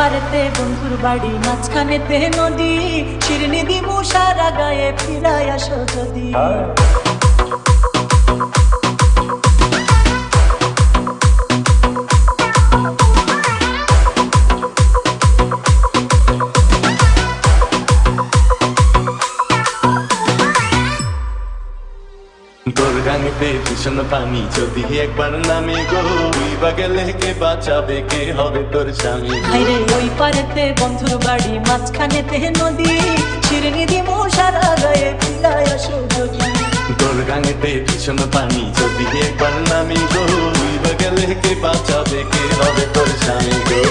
পারেতে বন্ধুর বাড়ি, মাঝখানেতে নদী, শিরনি দিমু সারা গায়ে, ফিরাই আসো যদি। তোর গাঙেতে ভীষণ পানি, যদি একবার নামে গো, তুইবা গেলে কে বাঁচাবে, কে হবে তোর স্বামী? হাইরে ওই পারেতে বন্ধুর বাড়ি, মাঝখানেতে নদী, শিরনি দিমু সারা গায়ে, ফিরাই আসো যদি। তোর গাঙেতে ভীষণ পানি, যদি একবার নামে গো, তুইবা গেলে কে বাঁচাবে, কে হবে তোর স্বামী গো?